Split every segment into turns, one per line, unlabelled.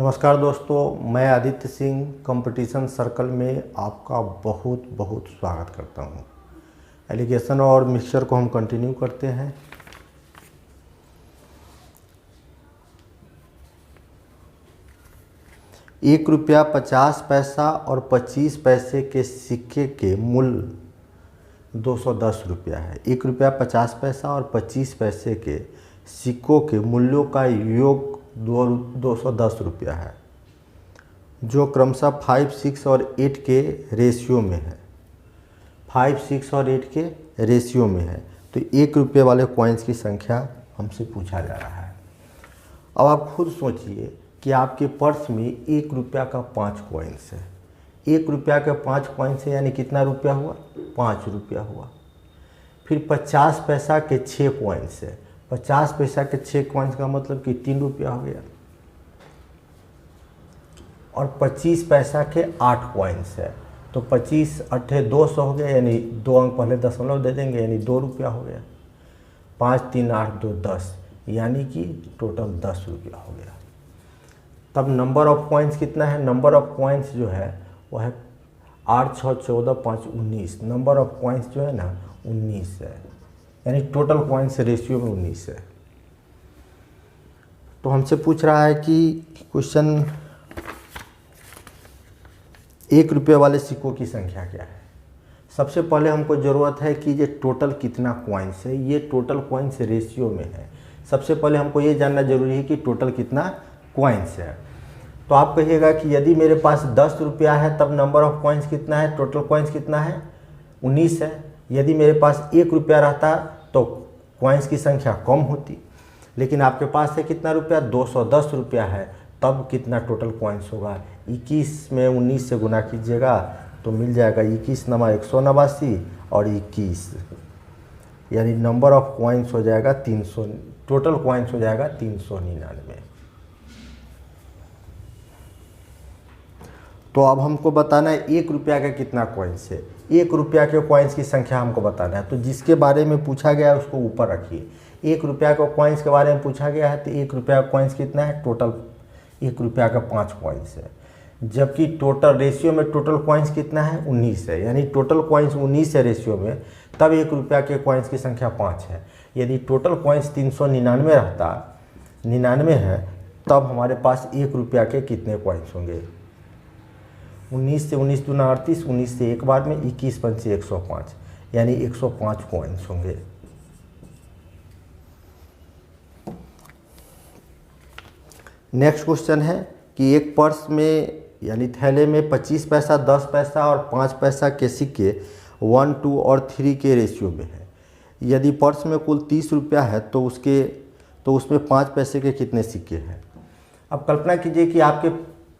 नमस्कार दोस्तों, मैं आदित्य सिंह कंपटीशन सर्कल में आपका बहुत बहुत स्वागत करता हूं। एलिगेशन और मिक्सचर को हम कंटिन्यू करते हैं। ₹1.50 और 25 पैसे के सिक्के के मूल्य 210 रुपया है। ₹1.50 और 25 पैसे के सिक्कों के मूल्यों का योग 210 रुपया है, जो क्रमशः 5, 6 और 8 के रेशियो में है। 5, 6 और 8 के रेशियो में है। तो ₹1 वाले कॉइन्स की संख्या हमसे पूछा जा रहा है। अब आप खुद सोचिए कि आपके पर्स में ₹1 का 5 कॉइन्स है। ₹1 के 5 कॉइन्स है, यानी कितना रुपया हुआ? 5 रुपया हुआ। फिर 50 पैसा के 6 कॉइन्स है। 50 पैसा के 6 कॉइन्स का मतलब कि 3 रुपया हो गया। और 25 पैसा के 8 कॉइन्स है, तो 25 8 200 हो गया, यानी 2 अंक पहले दशमलव दे देंगे, यानी 2 रुपया हो गया। 5 3 8 2 10, यानी कि टोटल 10 रुपया हो गया। तब नंबर ऑफ कॉइन्स कितना है? नंबर ऑफ कॉइन्स जो है वह है 8 6 14 5 19। नंबर ऑफ कॉइन्स जो है ना 19 है, यानी टोटल कॉइन्स रेशियो में 19 है। तो हमसे पूछ रहा है कि क्वेश्चन ₹1 वाले सिक्कों की संख्या क्या है। सबसे पहले हमको ज़रूरत है कि ये टोटल कितना कॉइन्स है। ये टोटल कॉइन्स रेशियो में है। सबसे पहले हमको ये जानना जरूरी है कि टोटल कितना कॉइन्स है। तो आप कहिएगा कि यदि मेरे पास 10 रुपया है तब नंबर ऑफ कॉइन्स कितना है, टोटल कॉइन्स कितना है? 19 है। यदि मेरे पास ₹1 रहता तो कॉइन्स की संख्या कम होती, लेकिन आपके पास है कितना रुपया? 210 रुपया है। तब कितना टोटल कॉइन्स होगा? 21 में 19 से गुना कीजिएगा तो मिल जाएगा 21 नमा 189 और 21, यानी नंबर ऑफ कॉइन्स हो जाएगा 300। टोटल कॉइन्स हो जाएगा 399। तो अब हमको बताना है ₹1 का कितना कॉइन्स है। ₹1 के कॉइन्स की संख्या हमको बताना है। तो जिसके बारे में पूछा गया है उसको ऊपर रखिए। ₹1 के कॉइन्स के बारे में पूछा गया है तो ₹1 का कॉइन्स कितना है? टोटल ₹1 का 5 कॉइन्स है। जबकि टोटल रेशियो में टोटल कॉइन्स कितना है? 19 है, यानी टोटल कॉइन्स 19 है रेशियो में, तब ₹1 के कॉइन्स की संख्या 5 है। यदि टोटल कॉइन्स 399 रहता, 99 है, तब हमारे पास ₹1 के कितने कॉइन्स होंगे? 19 से 19 दूना 38, 19 से एक बार में 21 पंचे 105, यानी 105 कॉइन्स होंगे। नेक्स्ट क्वेश्चन है कि एक पर्स में यानी थैले में 25 पैसा, 10 पैसा और 5 पैसा के सिक्के 1, 2 और 3 के रेशियो में है। यदि पर्स में कुल 30 रुपया है तो उसमें 5 पैसे के कितने सिक्के हैं? अब कल्पना कीजिए कि आपके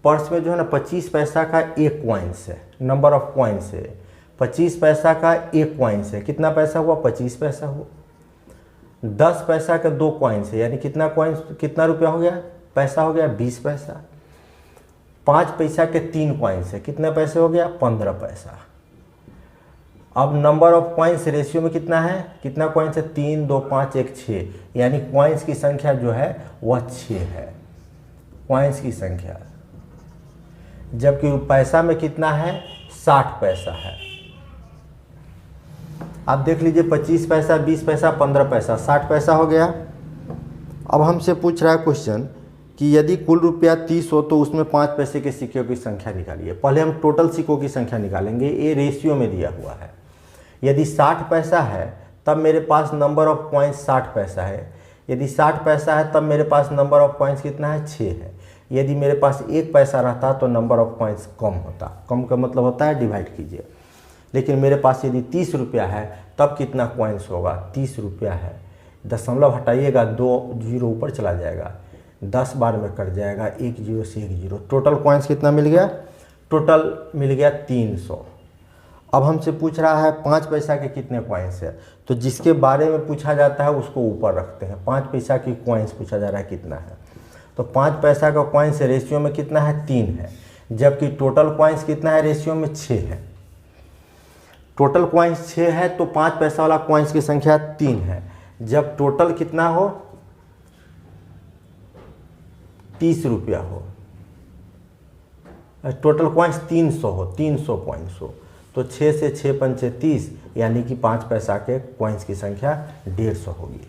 पर्स में जो है ना 25 पैसा का 1 कॉइन्स है। नंबर ऑफ कॉइन्स है 25 पैसा का 1 कॉइन्स है। कितना पैसा हुआ? 25 पैसा हुआ। 10 पैसा का 2 कॉइन्स है, यानी कितना कॉइन्स, कितना रुपया हो गया? पैसा हो गया 20 पैसा। 5 पैसा के 3 कॉइन्स है। कितने पैसे हो गया? 15 पैसा। अब नंबर ऑफ कॉइन्स रेशियो में कितना है? कितना कॉइन्स है? 3 2 5 1 6, यानी कॉइन्स की संख्या जो है वह 6 है, कॉइन्स की संख्या। जबकि पैसा में कितना है? 60 पैसा है। आप देख लीजिए 25 पैसा, 20 पैसा, 15 पैसा, 60 पैसा हो गया। अब हमसे पूछ रहा है क्वेश्चन कि यदि कुल रुपया 30 हो तो उसमें 5 पैसे के सिक्कों की संख्या निकालिए। पहले हम टोटल सिक्कों की संख्या निकालेंगे, ये रेशियो में दिया हुआ है। यदि 60 पैसा है तब मेरे पास नंबर ऑफ कॉइन्स 60 पैसा है। यदि 60 पैसा है तब मेरे पास नंबर ऑफ कॉइन्स कितना है? 6 है। यदि मेरे पास 1 पैसा रहता तो नंबर ऑफ कॉइन्स कम होता। कम का मतलब होता है डिवाइड कीजिए। लेकिन मेरे पास यदि 30 रुपया है तब कितना कॉइन्स होगा? 30 रुपया है। दशमलव हटाइएगा, 2 जीरो ऊपर चला जाएगा, 10 बार में कट जाएगा, 1 जीरो से 1 जीरो। टोटल कॉइन्स कितना मिल गया? टोटल मिल गया 300। अब हमसे पूछ रहा है 5 पैसा के कितने कॉइन्स है। तो जिसके बारे में पूछा जाता है उसको ऊपर रखते हैं। 5 पैसा की कॉइन्स पूछा जा रहा है कितना है, तो 5 पैसा का कॉइन्स रेशियो में कितना है? 3 है। जबकि टोटल कॉइन्स कितना है? रेशियो में 6 है। टोटल कॉइन्स 6 है तो 5 पैसा वाला कॉइन्स की संख्या 3 है। जब टोटल कितना हो? 30 रुपया हो, टोटल कॉइन्स 300 हो, 300 कॉइन्स हो, तो 6 से 6 पंचे 30, यानी कि 5 पैसा के कॉइन्स की संख्या 150 होगी।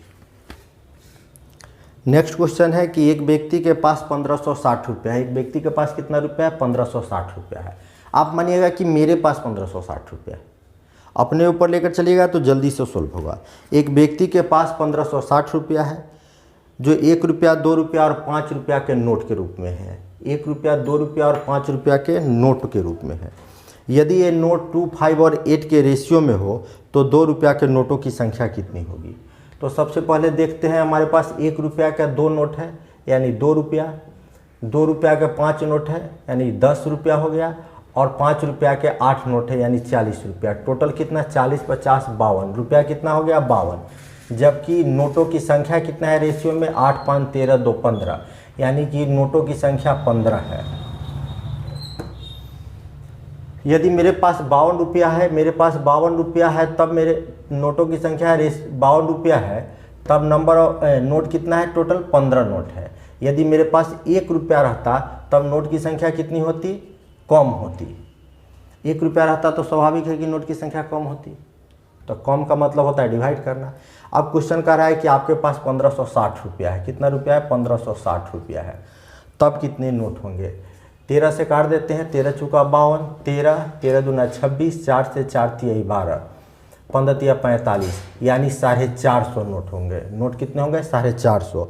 नेक्स्ट क्वेश्चन है कि एक व्यक्ति के पास 1560 रुपया है। एक व्यक्ति के पास कितना रुपया है? 1560 रुपया है। आप मानिएगा कि मेरे पास 1560 रुपया है, अपने ऊपर लेकर चलिएगा तो जल्दी से सोल्व होगा। एक व्यक्ति के पास 1560 रुपया है जो 1 रुपया, 2 रुपया और 5 रुपया के नोट के रूप में है। 1 रुपया, 2 रुपया और 5 रुपया के नोट के रूप में है। यदि ये नोट 2, 5 और 8 के रेशियो में हो तो 2 रुपया के नोटों की संख्या कितनी होगी? तो सबसे पहले देखते हैं, हमारे पास 1 रुपया का 2 नोट है यानी 2 रुपया, 2 रुपया के 5 नोट है यानी 10 रुपया हो गया, और 5 रुपया के 8 नोट है यानी 40 रुपया। टोटल कितना? 40, 50, 52 रुपया कितना हो गया? 52। जबकि नोटों की संख्या कितना है रेशियो में? 8, 5, 13, 2, 15, यानी कि नोटों की संख्या 15 है। यदि मेरे पास 52 रुपया है, मेरे पास 52 रुपया है, तब मेरे नोटों की संख्या 52 रुपया है, तब नंबर ऑफ नोट कितना है? टोटल 15 नोट है। यदि मेरे पास 1 रुपया रहता तब नोट की संख्या कितनी होती? कम होती। 1 रुपया रहता तो स्वाभाविक है कि नोट की संख्या कम होती। तो कम का मतलब होता है डिवाइड करना। अब क्वेश्चन कह रहा है कि आपके पास 1560 रुपया है। कितना रुपया है? 1560 रुपया है। तब कितने नोट होंगे? 13 से काट देते हैं, 13 चौका 52, 13, 13 दूना 26, 4 से 4 तिया 12, 15 तिया 45, यानी 450 नोट होंगे। नोट कितने होंगे? 450।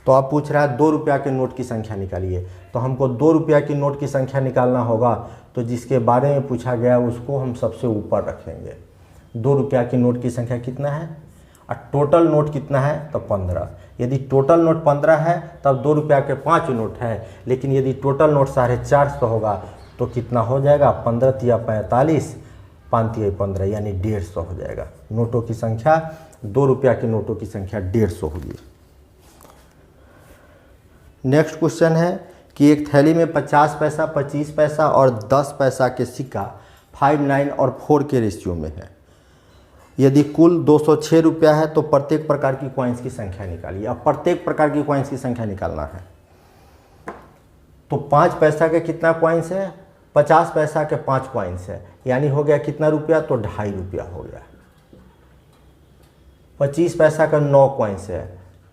तो आप पूछ रहा है 2 रुपया के नोट की संख्या निकालिए, तो हमको 2 रुपया की नोट की संख्या निकालना होगा। तो जिसके बारे में पूछा गया उसको हम सबसे ऊपर रखेंगे। 2 रुपया की नोट की संख्या कितना है और टोटल नोट कितना है? तो 15। यदि टोटल नोट 15 है तब 2 रुपया के 5 नोट है, लेकिन यदि टोटल नोट 450 होगा तो कितना हो जाएगा? 15 तिया 45, 5 तिया 15, यानी 150 हो जाएगा। नोटों की संख्या, 2 रुपया के नोटों की संख्या 150 होगी। नेक्स्ट क्वेश्चन है कि एक थैली में 50 पैसा, 25 पैसा और 10 पैसा के सिक्का 5, 9 और 4 के रेशियो में है। यदि कुल 206 रुपया है तो प्रत्येक प्रकार की कॉइन्स की संख्या निकालिए। अब प्रत्येक प्रकार की कॉइन्स की संख्या निकालना है। तो 5 पैसा के कितना कॉइन्स है? 50 पैसा के 5 कॉइन्स है, यानी हो गया कितना रुपया? तो 2.5 रुपया हो गया। 25 पैसा का 9 कॉइन्स है,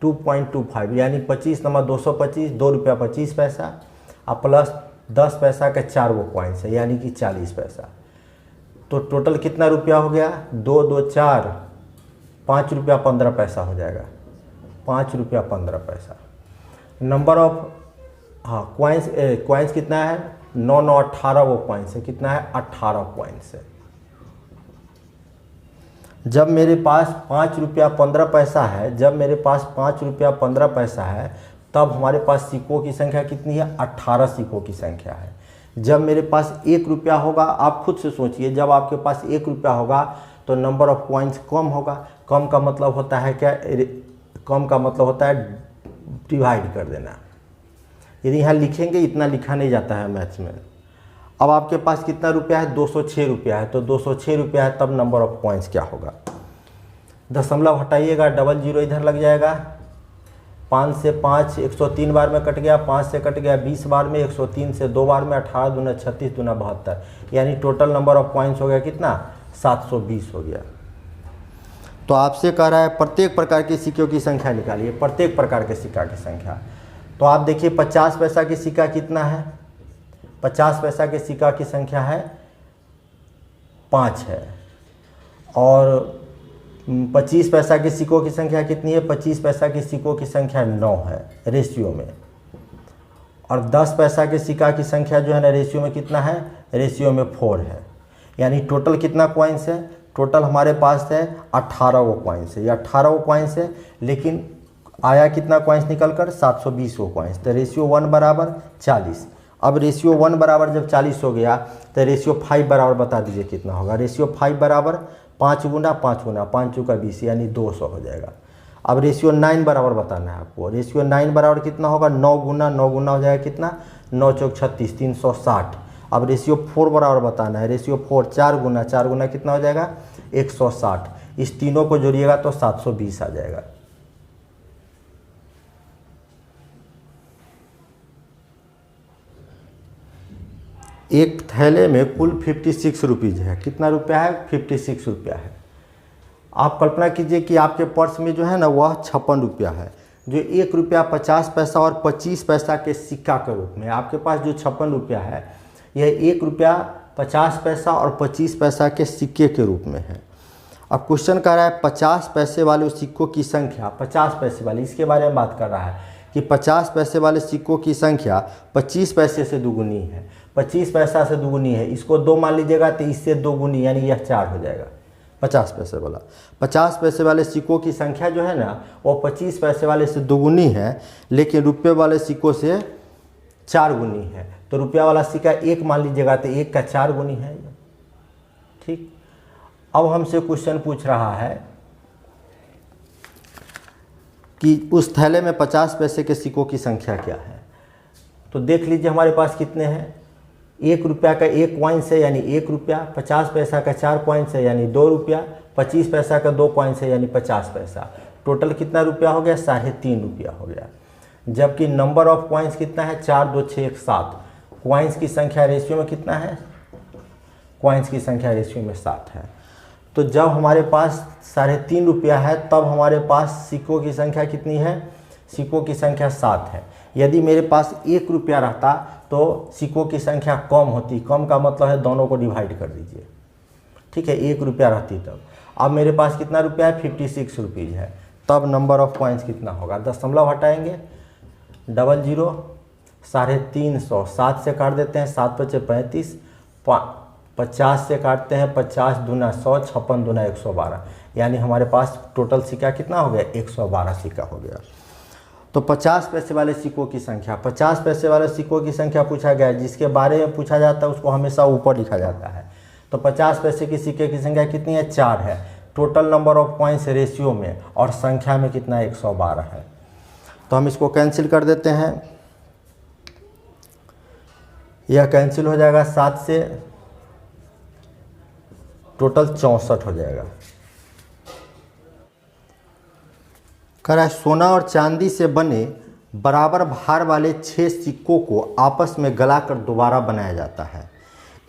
2.25, यानी 25 नंबर 225, 2 रुपया 25 पैसा, और प्लस 10 पैसा का 4 वो कॉइन्स है, यानी कि 40 पैसा। तो टोटल कितना रुपया हो गया? 2, 2, 4, 5 रुपया 15 पैसा हो जाएगा। 5 रुपया 15 पैसा। नंबर ऑफ कॉइन्स कितना है? 9, 9, 18 वो कॉइन्स है। कितना है? 18 कॉइन्स है। जब मेरे पास 5 रुपया 15 पैसा है, जब मेरे पास 5 रुपया 15 पैसा है, तब हमारे पास सिक्कों की संख्या कितनी है? 18 सिक्कों की संख्या है। जब मेरे पास 1 रुपया होगा, आप खुद से सोचिए, जब आपके पास 1 रुपया होगा तो नंबर ऑफ कॉइन्स कम होगा। कम का मतलब होता है क्या? कम का मतलब होता है डिवाइड कर देना। यदि यहाँ लिखेंगे, इतना लिखा नहीं जाता है मैथ्स में। अब आपके पास कितना रुपया है? 206 रुपया है। तो 206 रुपया है, तब नंबर ऑफ कॉइन्स क्या होगा? दशमलव हटाइएगा, डबल जीरो इधर लग जाएगा। 5 से 5 103 बार में कट गया, 5 से कट गया 20 बार में, 103 से 2 बार में, 18 दूना 36 दूना 72, यानी टोटल नंबर ऑफ कॉइन्स हो गया कितना? 720 हो गया। तो आपसे कह रहा है प्रत्येक प्रकार के सिक्कों की संख्या निकालिए। प्रत्येक प्रकार के सिक्का की संख्या, तो आप देखिए 50 पैसा की सिक्का कितना है? 50 पैसा के सिक्का की संख्या है 5 है। और 25 पैसा के सिक्कों की संख्या कितनी है? 25 पैसा के सिक्कों की संख्या 9 है रेशियो में। और 10 पैसा के सिक्का की संख्या जो है ना रेशियो में कितना है? रेशियो में 4 है। यानी टोटल कितना कॉइन्स है? टोटल हमारे पास है 18 वो कॉइन्स है। ये 18 वो कॉइन्स है, लेकिन आया कितना कॉइन्स निकल कर? 720 वो कॉइन्स। तो रेशियो 1 बराबर 40। अब रेशियो 1 बराबर जब 40 हो गया तो रेशियो 5 बराबर बता दीजिए कितना होगा? रेशियो 5 बराबर 5 गुना 5 गुना 5 चौका 20, यानी 200 हो जाएगा। अब रेशियो 9 बराबर बताना है आपको। रेशियो 9 बराबर कितना होगा? 9 गुना हो जाएगा कितना? 9 चौक 36, 360। अब रेशियो 4 बराबर बताना है। रेशियो 4 4 गुना कितना हो जाएगा? 160। इस तीनों को जोड़िएगा तो 720 आ जाएगा। एक थैले में कुल 56 रुपीज़ है। कितना रुपया है? 56 रुपया है। आप कल्पना कीजिए कि आपके पर्स में जो है ना वह 56 रुपया है, जो 1 रुपया 50 पैसा और 25 पैसा के सिक्का के रूप में। आपके पास जो 56 रुपया है यह 1 रुपया 50 पैसा और 25 पैसा के सिक्के के रूप में है। अब क्वेश्चन कह रहा है 50 पैसे वाले सिक्कों की संख्या, 50 पैसे वाले, इसके बारे में बात कर रहा है कि 50 पैसे वाले सिक्कों की संख्या 25 पैसे से दुगुनी है। 25 पैसा से दुगुनी है, इसको 2 मान लीजिएगा तो इससे 2 गुनी यानी यह 4 हो जाएगा। 50 पैसे वाला, 50 पैसे वाले सिक्कों की संख्या जो है ना वो 25 पैसे वाले से दुगुनी है, लेकिन रुपये वाले सिक्कों से 4 गुनी है। तो रुपया वाला सिक्का 1 मान लीजिएगा तो 1 का 4 गुनी है। ठीक, अब हमसे क्वेश्चन पूछ रहा है कि उस थैले में 50 पैसे के सिक्कों की संख्या क्या है। तो देख लीजिए हमारे पास कितने हैं। 1 रुपया का 1 कॉइन्स है यानी 1 रुपया, 50 पैसा का 4 कॉइन्स है यानी 2 रुपया, 25 पैसा का 2 कॉइन्स है यानी 50 पैसा। टोटल कितना रुपया हो गया? 3.5 रुपया हो गया। जबकि नंबर ऑफ कॉइन्स कितना है? 4, 2, 6, 1, 7। कॉइन्स की संख्या रेशियो में कितना है? कॉइन्स की संख्या रेशियो में 7 है। तो जब हमारे पास 3.5 रुपया है तब हमारे पास सिक्कों की संख्या कितनी है? सिक्कों की संख्या 7 है। यदि मेरे पास 1 रुपया रहता तो सिक्कों की संख्या कम होती। कम का मतलब है दोनों को डिवाइड कर दीजिए। ठीक है, 1 रुपया रहती तब। अब मेरे पास कितना रुपया है? 56 रुपीज़ है। तब नंबर ऑफ कॉइन्स कितना होगा? दशमलव हटाएंगे, 00, 350, 7 से काट देते हैं, 7 × 5 = 35, 50 से काटते हैं, 50 दूना 100, 56 दूना 112, यानी हमारे पास टोटल सिक्का कितना हो गया? 112 सिक्का हो गया। तो 50 पैसे वाले सिक्कों की संख्या, 50 पैसे वाले सिक्कों की संख्या पूछा गया है। जिसके बारे में पूछा जाता है उसको हमेशा ऊपर लिखा जाता है। तो 50 पैसे की सिक्के की संख्या कितनी है? 4 है। Total number of coins ratio में और संख्या में कितना? 112 है। तो हम इसको कैंसिल कर देते हैं। यह कैंसिल हो जाएगा 7 से, टोटल 64 हो जाएगा। कह रहा है सोना और चांदी से बने बराबर भार वाले 6 सिक्कों को आपस में गलाकर दोबारा बनाया जाता है।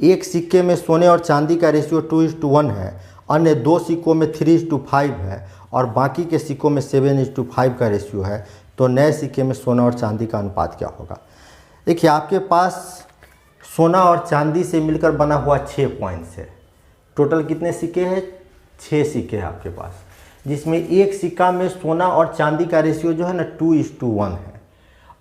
एक सिक्के में सोने और चांदी का रेशियो 2:1 है, अन्य 2 सिक्कों में 3:5 है और बाकी के सिक्कों में 7:5 का रेशियो है। तो नए सिक्के में सोना और चांदी का अनुपात क्या होगा? देखिए आपके पास सोना और चांदी से मिलकर बना हुआ 6 कॉइन्स है। टोटल कितने सिक्के हैं? 6 सिक्के हैं आपके पास, जिसमें एक सिक्का में सोना और चांदी का रेशियो जो है ना 2:1 है।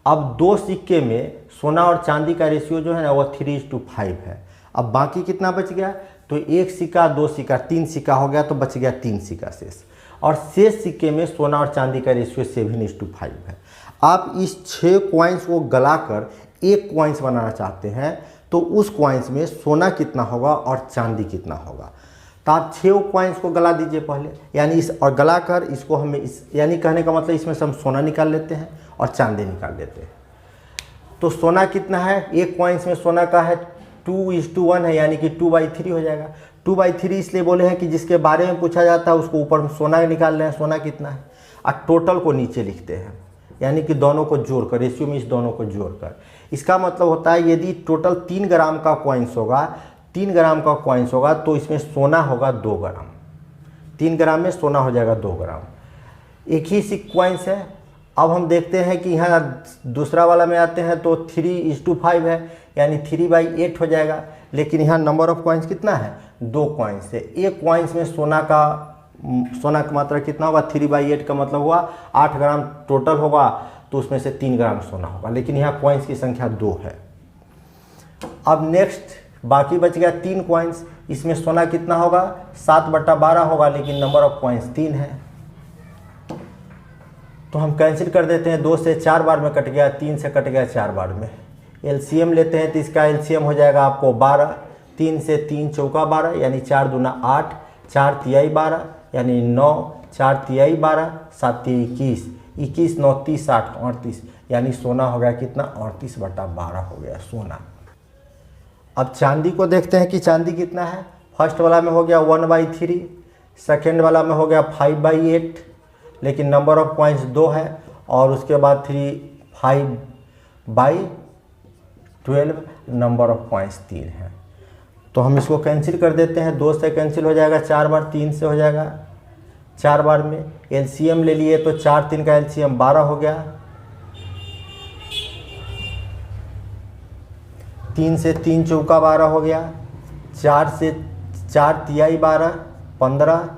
अब 2 सिक्के में सोना और चांदी का रेशियो जो है ना वो 3:5 है। अब बाकी कितना बच गया? तो 1 सिक्का, 2 सिक्का, 3 सिक्का हो गया, तो बच गया 3 सिक्का शेष। और शेष सिक्के में सोना और चांदी का रेशियो 7:5 है। आप इस 6 कॉइन्स को गलाकर एक कॉइन्स बनाना चाहते हैं तो उस कॉइन्स में सोना कितना होगा और चांदी कितना होगा? तो आप 6 कॉइन्स को गला दीजिए पहले, यानी इस और गला कर इसको हमें इस, यानी कहने का मतलब इसमें से हम सोना निकाल लेते हैं और चांदी निकाल लेते हैं। तो सोना कितना है? एक कॉइन्स में सोना का है 2:1 है, यानी कि 2/3 हो जाएगा। 2/3 इसलिए बोले हैं कि जिसके बारे में पूछा जाता है उसको ऊपर सोना निकाल रहे हैं, सोना कितना है, और टोटल को नीचे लिखते हैं, यानी कि दोनों को जोड़कर, रेशियो में इस दोनों को जोड़कर। इसका मतलब होता है यदि टोटल 3 ग्राम का कॉइन्स होगा, 3 ग्राम का कॉइन्स होगा तो इसमें सोना होगा 2 ग्राम। 3 ग्राम में सोना हो जाएगा 2 ग्राम। एक ही सीक्वेंस है। अब हम देखते हैं कि यहाँ दूसरा वाला में आते हैं तो 3:5 है, यानी 3/8 हो जाएगा। लेकिन यहाँ नंबर ऑफ कॉइन्स कितना है? 2 कॉइन्स है। एक कॉइन्स में सोना का मात्रा कितना होगा? 3/8 का मतलब हुआ 8 ग्राम टोटल होगा, तो उसमें से 3 ग्राम सोना होगा। लेकिन यहाँ कॉइन्स की संख्या 2 है। अब नेक्स्ट बाकी बच गया 3 कॉइन्स। इसमें सोना कितना होगा? 7/12 होगा, लेकिन नंबर ऑफ कॉइन्स 3 है। तो हम कैंसिल कर देते हैं। 2 से 4 बार में कट गया, 3 से कट गया 4 बार में। एलसीएम लेते हैं तो इसका एलसीएम हो जाएगा आपको 12। 3 से 3 चौका 12, यानी 4 दूना 8, 4 तिहाई 12, यानी 9, 4 तिहाई 12, 7 तिहाई 21, 21 9 30 8 38, यानी सोना हो गया कितना? 38/12 हो गया सोना। अब चांदी को देखते हैं कि चांदी कितना है। फर्स्ट वाला में हो गया 1/3, सेकेंड वाला में हो गया 5/8, लेकिन नंबर ऑफ कॉइन्स 2 है, और उसके बाद 5/3 12 नंबर ऑफ पॉइंट्स 3 है। तो हम इसको कैंसिल कर देते हैं, 2 से कैंसिल हो जाएगा, 4 बार 3 से हो जाएगा, 4 बार में एलसीएम ले लिए तो 4 3 का एलसीएम 12 हो गया, 3 से 3 चौका 12 हो गया, 4 से 4 तिहाई 12 15,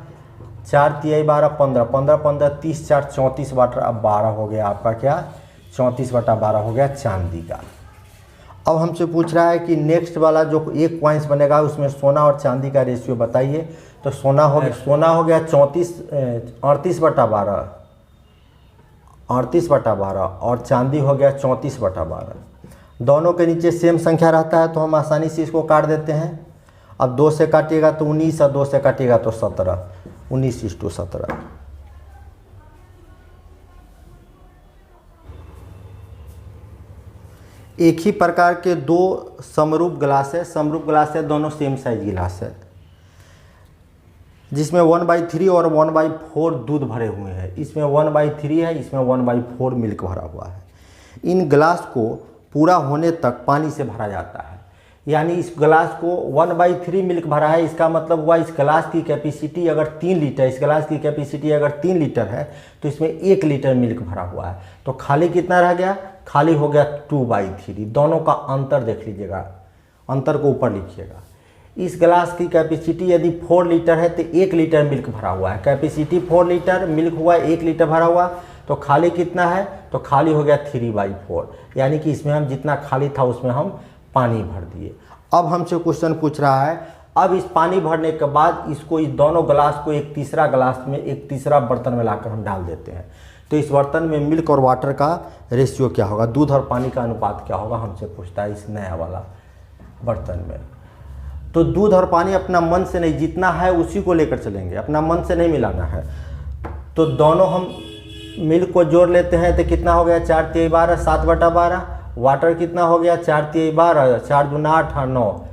4 तिहाई 12 15, 15 15 30, 4 34 बटा 12 हो गया आपका क्या 34 बटा 12 हो गया चांदी का। अब हमसे पूछ रहा है कि नेक्स्ट वाला जो एक कॉइन्स बनेगा उसमें सोना और चांदी का रेशियो बताइए। तो सोना हो गया 38 बटा 12, 38 बटा 12 और चांदी हो गया 34 बटा 12। दोनों के नीचे सेम संख्या रहता है तो हम आसानी से इसको काट देते हैं। अब 2 से काटिएगा तो 19 और 2 से काटिएगा तो 17, 19:17। एक ही प्रकार के 2 समरूप ग्लास है, समरूप ग्लास है, दोनों सेम साइज गिलास है, जिसमें 1/3 और 1/4 दूध भरे हुए हैं। इसमें 1/3 है, इसमें 1/4 मिल्क भरा हुआ है। इन ग्लास को पूरा होने तक पानी से भरा जाता है, यानी इस ग्लास को 1/3 मिल्क भरा है, इसका मतलब हुआ इस ग्लास की कैपेसिटी अगर 3 लीटर, इस ग्लास की कैपेसिटी अगर 3 लीटर है तो इसमें 1 लीटर मिल्क भरा हुआ है। तो खाली कितना रह गया, खाली हो गया 2/3। दोनों का अंतर देख लीजिएगा, अंतर को ऊपर लिखिएगा। इस ग्लास की कैपेसिटी यदि 4 लीटर है तो 1 लीटर मिल्क भरा हुआ है, कैपेसिटी 4 लीटर, मिल्क हुआ 1 लीटर भरा हुआ, तो खाली कितना है, तो खाली हो गया 3/4, यानी कि इसमें हम जितना खाली था उसमें हम पानी भर दिए। अब हमसे क्वेश्चन पूछ रहा है, अब इस पानी भरने के बाद इसको, इस दोनों ग्लास को एक तीसरा ग्लास में, एक तीसरा बर्तन में लाकर हम डाल देते हैं। तो इस बर्तन में मिल्क और वाटर का रेशियो क्या होगा, दूध और पानी का अनुपात क्या होगा, हमसे पूछता है इस नया वाला बर्तन में। तो दूध और पानी अपना मन से नहीं, जितना है उसी को लेकर चलेंगे, अपना मन से नहीं मिलाना है। तो दोनों हम मिल्क को जोड़ लेते हैं तो कितना हो गया 4 तिहाई 12, 7 बटा 12। वाटर कितना हो गया 4 तिहाई 12, 4 दूना 8 और 9,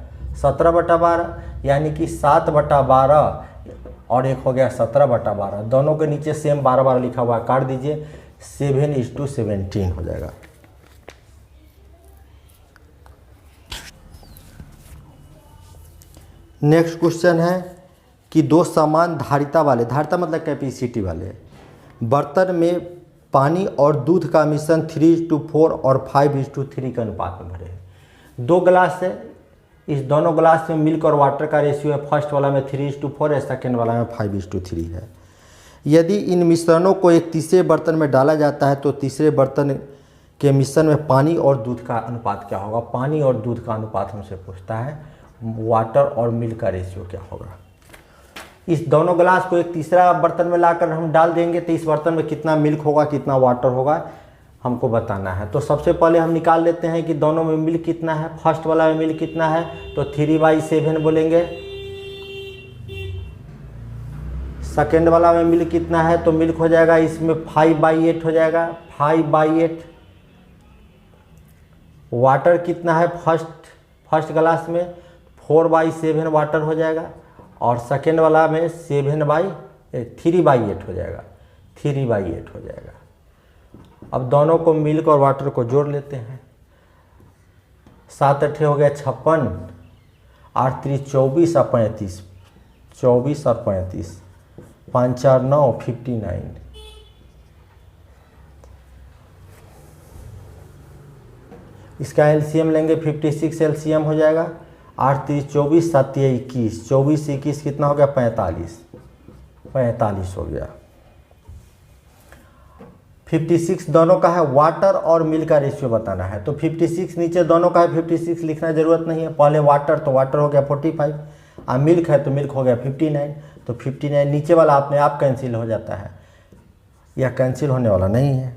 17 बटा 12, यानी कि 7 बटा 12 और एक हो गया 17 बटा 12। दोनों के नीचे सेम 12 लिखा हुआ है, काट दीजिए, 7:17 हो जाएगा। नेक्स्ट क्वेश्चन है कि 2 समान धारिता वाले, धारिता मतलब कैपेसिटी वाले बर्तन में पानी और दूध का मिश्रण 3:4 और 5:3 के अनुपात में भरे हैं। 2 ग्लास है, इस दोनों ग्लास में मिल्क और वाटर का रेशियो है, फर्स्ट वाला में 3:4 है, सेकेंड वाला में 5:3 है। यदि इन मिश्रणों को एक तीसरे बर्तन में डाला जाता है तो तीसरे बर्तन के मिश्रण में पानी और दूध का अनुपात क्या होगा। पानी और दूध का अनुपात हमसे पूछता है, वाटर और मिल्क का रेशियो क्या होगा। इस दोनों ग्लास को एक तीसरा बर्तन में लाकर हम डाल देंगे तो इस बर्तन में कितना मिल्क होगा, कितना वाटर होगा, हमको बताना है। तो सबसे पहले हम निकाल लेते हैं कि दोनों में मिल्क कितना है। फर्स्ट वाला में मिल्क कितना है, तो 3/7 बोलेंगे। सेकेंड वाला में मिल्क कितना है, तो मिल्क हो जाएगा इसमें 5/8 हो जाएगा, 5/8। वाटर कितना है फर्स्ट ग्लास में, 4/7 वाटर हो जाएगा, और सेकेंड वाला में 3/8 हो जाएगा, 3/8 हो जाएगा। अब दोनों को मिल्क और वाटर को जोड़ लेते हैं। 7 8 हो गया 56, 8 3 24 और 35, 24 और 35, 5 4 9 59। इसका एलसीएम लेंगे, 56 एलसीएम हो जाएगा। 8 3 24, 7 21, 24 21 कितना हो गया 45 हो गया। 56 दोनों का है, वाटर और मिल्क का रेशियो बताना है। तो 56 नीचे दोनों का है, 56 लिखना जरूरत नहीं है। पहले वाटर, तो वाटर हो गया 45, और मिल्क है तो मिल्क हो गया 59। तो 59 नीचे वाला अपने आप कैंसिल हो जाता है, यह कैंसिल होने वाला नहीं है।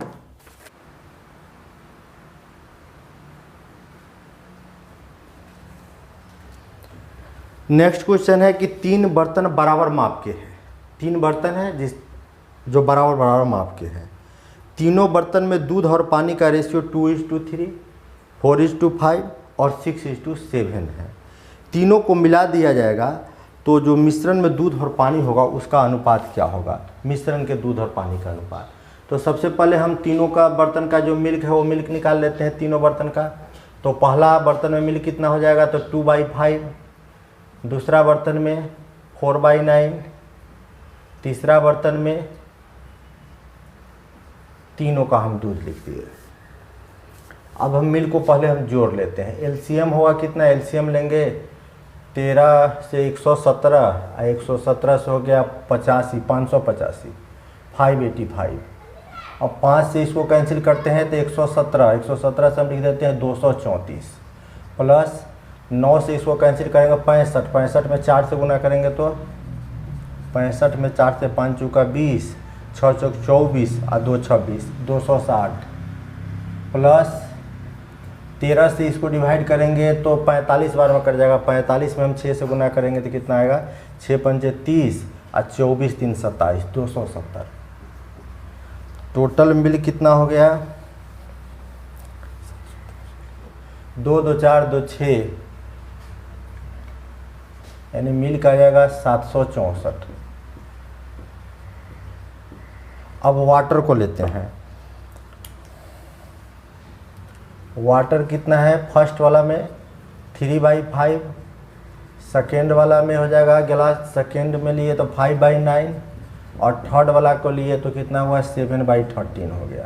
नेक्स्ट क्वेश्चन है कि 3 बर्तन बराबर माप के हैं। 3 बर्तन हैं जो बराबर माप के हैं। तीनों बर्तन में दूध और पानी का रेशियो 2:3, 4:5 और 6:7 है। तीनों को मिला दिया जाएगा तो जो मिश्रण में दूध और पानी होगा उसका अनुपात क्या होगा, मिश्रण के दूध और पानी का अनुपात। तो सबसे पहले हम तीनों का बर्तन का जो मिल्क है वो मिल्क निकाल लेते हैं तीनों बर्तन का। तो तो पहला बर्तन में मिल्क कितना हो जाएगा, तो 2/5, दूसरा बर्तन में 4/9, तीसरा बर्तन में तीनों का हम दूध लिख दिए। अब हम मिल्क को पहले हम जोड़ लेते हैं। एलसीएम होगा कितना, एलसीएम लेंगे 13 से 117, 117 से हो गया 85, 585, 585। अब 5 से इसको कैंसिल करते हैं तो 117, 117 से हम लिख देते हैं 234, प्लस 9 से इसको कैंसिल करेंगे 65, 65 में 4 से गुना करेंगे तो 65 में 4 से 5 चौका 20, 6 चौक 24 और 2 26, 260, प्लस 13 से इसको डिवाइड करेंगे तो 45 बार में कट जाएगा। 45 में हम 6 से गुना करेंगे तो कितना आएगा, 6 पंचे 30 और 24 3 27, 270। टोटल बिल कितना हो गया, 2 2 4 2 6, यानी मिल का आ जाएगा 764। अब वाटर को लेते हैं। वाटर कितना है, फर्स्ट वाला में 3/5, सेकेंड वाला में हो जाएगा गिलास, सेकेंड में लिए तो 5/9 और थर्ड वाला को लिए तो कितना हुआ 7/13 हो गया।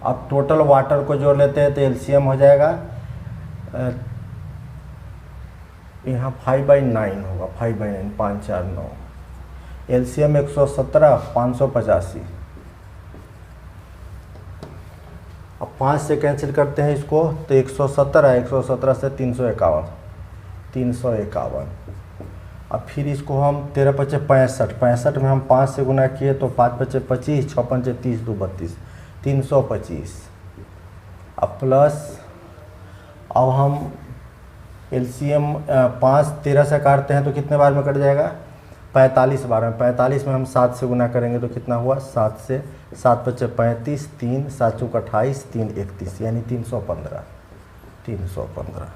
अब टोटल वाटर को जोड़ लेते हैं तो एलसीएम हो जाएगा यहाँ 5/9 होगा, 5/9, 5 4 9, एलसीएम 117, 585। अब 5 से कैंसिल करते हैं इसको तो 117 है, 117 से 351, 351। अब फिर इसको हम 13 पचे 65, 65 में हम 5 से गुना किए तो 5 पचे 25, 6 पंचे 30, 2 32, 325। अब प्लस अब हम एलसीएम 5 13 से काटते हैं तो कितने बार में कट जाएगा, 45 बार में। 45 में हम 7 से गुना करेंगे तो कितना हुआ, 7 से 7 पचे 35, 3 7 चौक 28, 3 31, यानी 315, 315।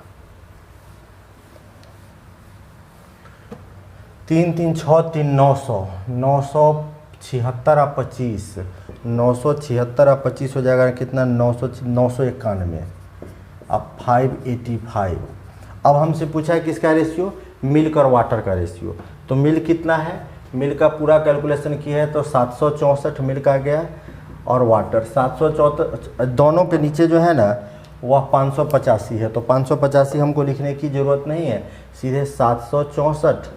3 3 6 3 900, 976 और 25, 976 और 25 हो जाएगा कितना, 991। अब 585। अब हमसे पूछा है किसका रेशियो, मिल्क और वाटर का रेशियो। तो मिल्क कितना है, मिल्क का पूरा कैलकुलेशन किया है तो 764 मिल्क आ गया, और वाटर 764, दोनों के नीचे जो है ना वह 585 है। तो 585 हमको लिखने की ज़रूरत नहीं है, सीधे 764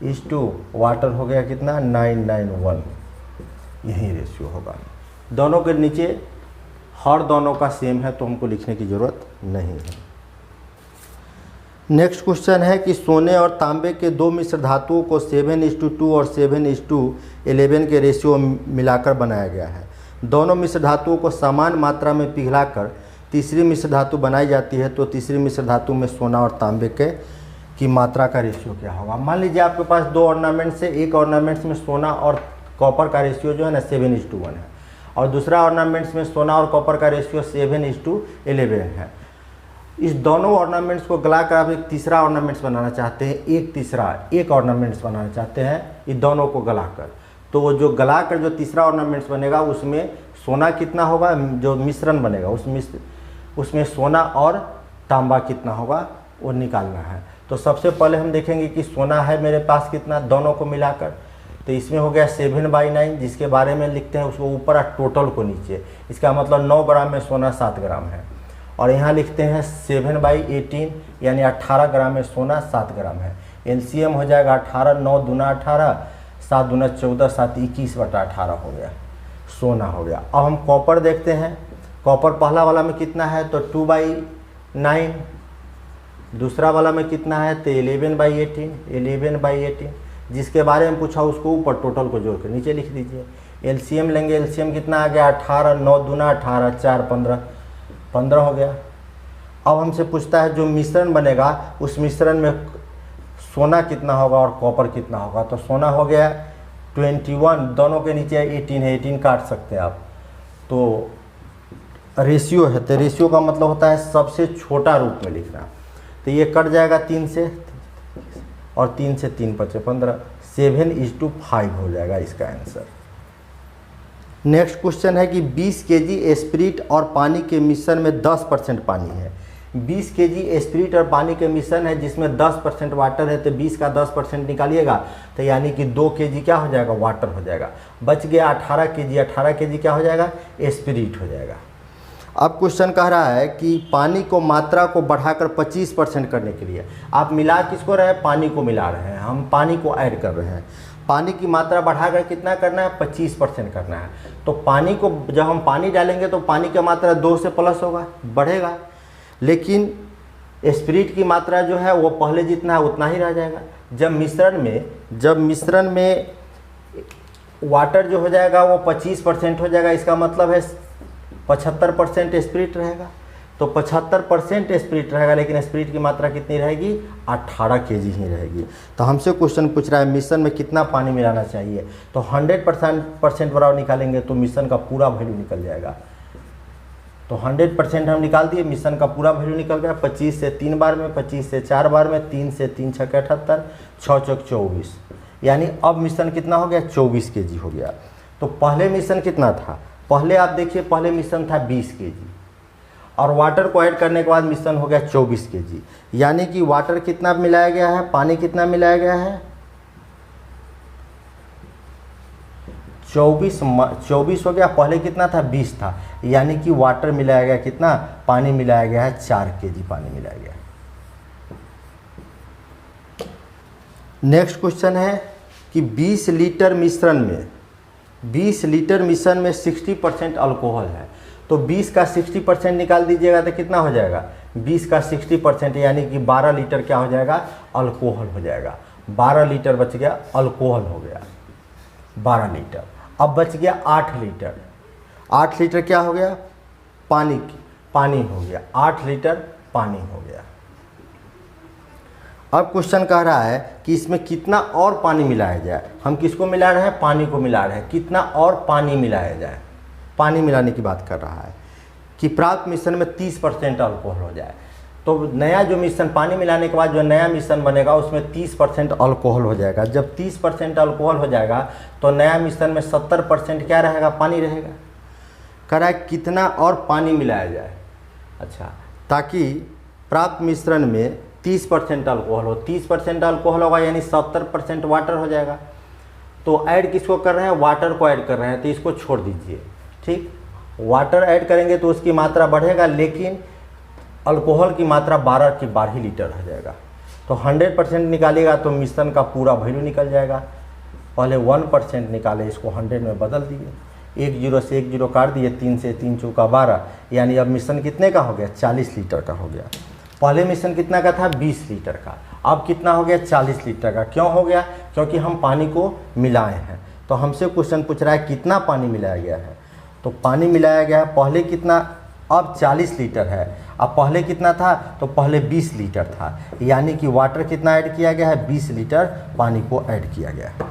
इस टू वाटर हो गया कितना, 991, यही रेशियो होगा। दोनों के नीचे हर दोनों का सेम है तो हमको लिखने की ज़रूरत नहीं है। नेक्स्ट क्वेश्चन है कि सोने और तांबे के दो मिश्र धातुओं को 7:2 और 7:11 के रेशियो मिलाकर बनाया गया है। दोनों मिश्र धातुओं को समान मात्रा में पिघलाकर तीसरी मिश्र धातु बनाई जाती है, तो तीसरी मिश्र धातु में सोना और तांबे की मात्रा का रेशियो क्या होगा। मान लीजिए आपके पास दो ऑर्नामेंट्स है, एक ऑर्नामेंट्स में सोना और कॉपर का रेशियो जो है ना 7:1 है, और दूसरा ऑर्नामेंट्स में सोना और कॉपर का रेशियो 7:11 है। इस दोनों ऑर्नामेंट्स को गलाकर आप एक तीसरा ऑर्नामेंट्स बनाना चाहते हैं, एक ऑर्नामेंट्स बनाना चाहते हैं इन दोनों को गलाकर। तो वो जो गलाकर जो तीसरा ऑर्नामेंट्स बनेगा उसमें सोना कितना होगा, जो मिश्रण बनेगा उसमें सोना और तांबा कितना होगा वो निकालना है। तो सबसे पहले हम देखेंगे कि सोना है मेरे पास कितना, दोनों को मिलाकर, तो इसमें हो गया 7/9, जिसके बारे में लिखते हैं उसको ऊपर और टोटल को नीचे। इसका मतलब 9 ग्राम में सोना 7 ग्राम है, और यहाँ लिखते हैं 7/18, यानी 18 ग्राम में सोना 7 ग्राम है। एलसीएम हो जाएगा 18, 9 दूना 18, 7 दूना 14, 7 21/18 हो गया, सोना हो गया। अब हम कॉपर देखते हैं, कॉपर पहला वाला में कितना है तो 2/9, दूसरा वाला में कितना है तो 11/18, जिसके बारे में पूछा उसको ऊपर टोटल को जोड़ कर नीचे लिख दीजिए। एलसीएम लेंगे, एलसीएम कितना आ गया 18, 9 दूना 18, 4 15 हो गया। अब हमसे पूछता है जो मिश्रण बनेगा उस मिश्रण में सोना कितना होगा और कॉपर कितना होगा। तो सोना हो गया 21, दोनों के नीचे 18 है, 18 काट सकते हैं आप। तो रेशियो है, तो रेशियो का मतलब होता है सबसे छोटा रूप में लिखना। तो ये कट जाएगा 3 से, और 3 से 3 बचे 15, 7:5 हो जाएगा इसका आंसर। नेक्स्ट क्वेश्चन है कि 20 kg स्पिरिट और पानी के मिश्रण में 10% पानी है, 20 केजी स्पिरिट और पानी के मिश्रण है जिसमें 10% वाटर है, तो 20 का 10% निकालिएगा तो यानी कि 2 केजी क्या हो जाएगा, वाटर हो जाएगा। बच गया 18 केजी, 18 केजी क्या हो जाएगा, स्पिरिट हो जाएगा। अब क्वेश्चन कह रहा है कि पानी को मात्रा को बढ़ाकर 25% करने के लिए आप मिला किसको रहे हैं, पानी को मिला रहे हैं, हम पानी को ऐड कर रहे हैं। पानी की मात्रा बढ़ाकर कितना करना है, 25% करना है। तो पानी को जब हम पानी डालेंगे तो पानी की मात्रा 2 से प्लस होगा, बढ़ेगा, लेकिन स्पिरिट की मात्रा जो है वो पहले जितना है उतना ही रह जाएगा। जब मिश्रण में वाटर जो हो जाएगा वो 25% हो जाएगा, इसका मतलब है 75% स्पिरिट रहेगा। तो 75% स्पिरिट रहेगा, लेकिन स्पिरिट की मात्रा कितनी रहेगी, 18 केजी ही रहेगी। तो हमसे क्वेश्चन पूछ रहा है मिश्रण में कितना पानी मिलाना चाहिए, तो 100% बराबर निकालेंगे तो मिश्रण का पूरा वैल्यू निकल जाएगा। तो 100% हम निकाल दिए, मिश्रण का पूरा वैल्यू निकल गया। 25 से 3 बार में, 25 से 4 बार में, 3 से 3 छक्के 78, 6 चौक 24, यानी अब मिश्रण कितना हो गया, 24 केजी हो गया। तो पहले मिश्रण कितना था, पहले आप देखिए पहले मिश्रण था 20 केजी और वाटर को ऐड करने के बाद मिश्रण हो गया 24 केजी, यानी कि वाटर कितना मिलाया गया है, पानी कितना मिलाया गया है, 24 हो गया। पहले कितना था, 20 था, यानी कि वाटर मिलाया गया कितना, पानी मिलाया गया है 4 केजी पानी मिलाया गया है। नेक्स्ट क्वेश्चन है कि 20 लीटर मिश्रण में 60% अल्कोहल है, तो 20 का 60% निकाल दीजिएगा तो कितना हो जाएगा, 20 का 60% यानी कि 12 लीटर क्या हो जाएगा, अल्कोहल हो जाएगा। 12 लीटर बच गया, अल्कोहल हो गया 12 लीटर। अब बच गया 8 लीटर, 8 लीटर क्या हो गया, पानी हो गया, 8 लीटर पानी हो गया। अब क्वेश्चन कह रहा है कि इसमें कितना और पानी मिलाया जाए, हम किसको मिला रहे हैं, पानी को मिला रहे हैं, कितना और पानी मिलाया जाए, पानी मिलाने की बात कर रहा है कि प्राप्त मिश्रण में 30% अल्कोहल हो जाए। तो नया जो मिश्रण, पानी मिलाने के बाद जो नया मिश्रण बनेगा उसमें 30% अल्कोहल हो जाएगा। जब 30% अल्कोहल हो जाएगा तो नया मिश्रण में 70% क्या रहेगा, पानी रहेगा। कह रहा है कितना और पानी मिलाया जाए, अच्छा, ताकि प्राप्त मिश्रण में 30% अल्कोहल हो, 30% अल्कोहल होगा यानी 70% वाटर हो जाएगा। तो ऐड किसको कर रहे हैं, वाटर को ऐड कर रहे हैं, तो इसको छोड़ दीजिए, ठीक। वाटर ऐड करेंगे तो उसकी मात्रा बढ़ेगा, लेकिन अल्कोहल की मात्रा 12 की 12 लीटर हो जाएगा। तो 100% निकालेगा तो मिश्रण का पूरा वैल्यू निकल जाएगा। पहले 1% निकाले, इसको 100 में बदल दिए, 1 0 से 1 0 काट दिए, 3 से 3 चौका 12, यानी अब मिश्रण कितने का हो गया, 40 लीटर का हो गया। पहले मिश्रण कितना का था, 20 लीटर का, अब कितना हो गया, 40 लीटर का। क्यों हो गया, क्योंकि हम पानी को मिलाए हैं। तो हमसे क्वेश्चन पूछ रहा है कितना पानी मिलाया गया है, तो पानी मिलाया गया है पहले कितना, अब 40 लीटर है, अब पहले कितना था, तो पहले 20 लीटर था, यानी कि वाटर कितना ऐड किया गया है, 20 लीटर पानी को ऐड किया गया है।